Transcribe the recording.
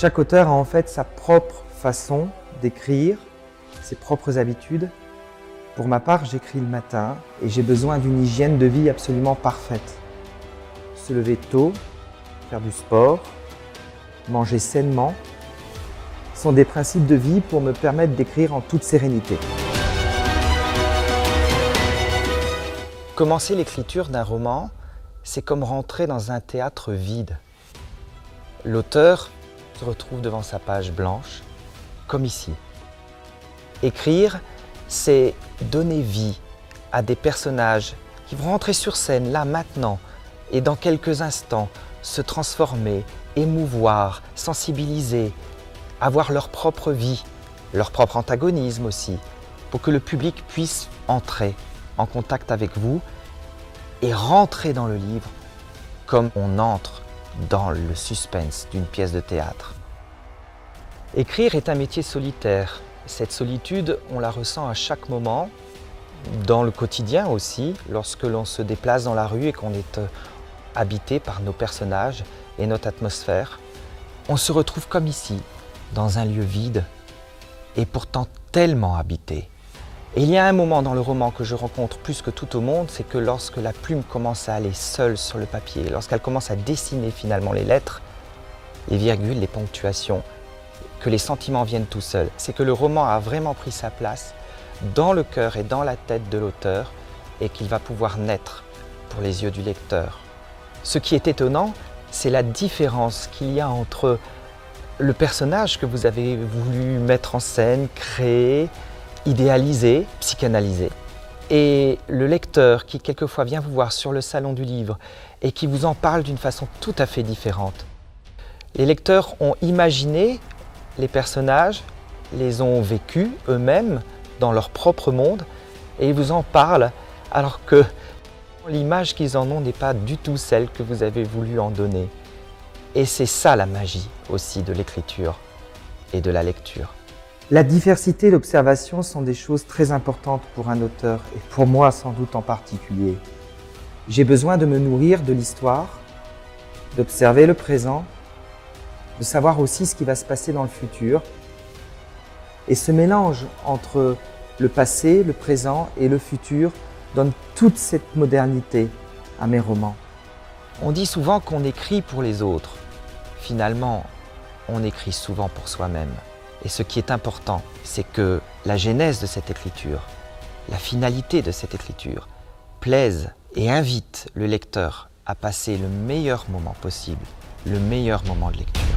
Chaque auteur a en fait sa propre façon d'écrire, ses propres habitudes. Pour ma part, j'écris le matin et j'ai besoin d'une hygiène de vie absolument parfaite. Se lever tôt, faire du sport, manger sainement, sont des principes de vie pour me permettre d'écrire en toute sérénité. Commencer l'écriture d'un roman, c'est comme rentrer dans un théâtre vide. L'auteur se retrouve devant sa page blanche, comme ici. Écrire, c'est donner vie à des personnages qui vont rentrer sur scène, là, maintenant, et dans quelques instants, se transformer, émouvoir, sensibiliser, avoir leur propre vie, leur propre antagonisme aussi, pour que le public puisse entrer en contact avec vous et rentrer dans le livre comme on entre dans le suspense d'une pièce de théâtre. Écrire est un métier solitaire. Cette solitude, on la ressent à chaque moment, dans le quotidien aussi, lorsque l'on se déplace dans la rue et qu'on est habité par nos personnages et notre atmosphère. On se retrouve comme ici, dans un lieu vide et pourtant tellement habité. Et il y a un moment dans le roman que je rencontre plus que tout au monde, c'est que lorsque la plume commence à aller seule sur le papier, lorsqu'elle commence à dessiner finalement les lettres, les virgules, les ponctuations, que les sentiments viennent tout seuls, c'est que le roman a vraiment pris sa place dans le cœur et dans la tête de l'auteur et qu'il va pouvoir naître pour les yeux du lecteur. Ce qui est étonnant, c'est la différence qu'il y a entre le personnage que vous avez voulu mettre en scène, créer, idéaliser, psychanalyser, et le lecteur qui quelquefois vient vous voir sur le salon du livre et qui vous en parle d'une façon tout à fait différente. Les lecteurs ont imaginé les personnages, les ont vécus eux-mêmes dans leur propre monde et ils vous en parlent alors que l'image qu'ils en ont n'est pas du tout celle que vous avez voulu en donner. Et c'est ça la magie aussi de l'écriture et de la lecture. La diversité et l'observation sont des choses très importantes pour un auteur et pour moi sans doute en particulier. J'ai besoin de me nourrir de l'histoire, d'observer le présent, de savoir aussi ce qui va se passer dans le futur. Et ce mélange entre le passé, le présent et le futur donne toute cette modernité à mes romans. On dit souvent qu'on écrit pour les autres. Finalement, on écrit souvent pour soi-même. Et ce qui est important, c'est que la genèse de cette écriture, la finalité de cette écriture, plaise et invite le lecteur à passer le meilleur moment possible, le meilleur moment de lecture.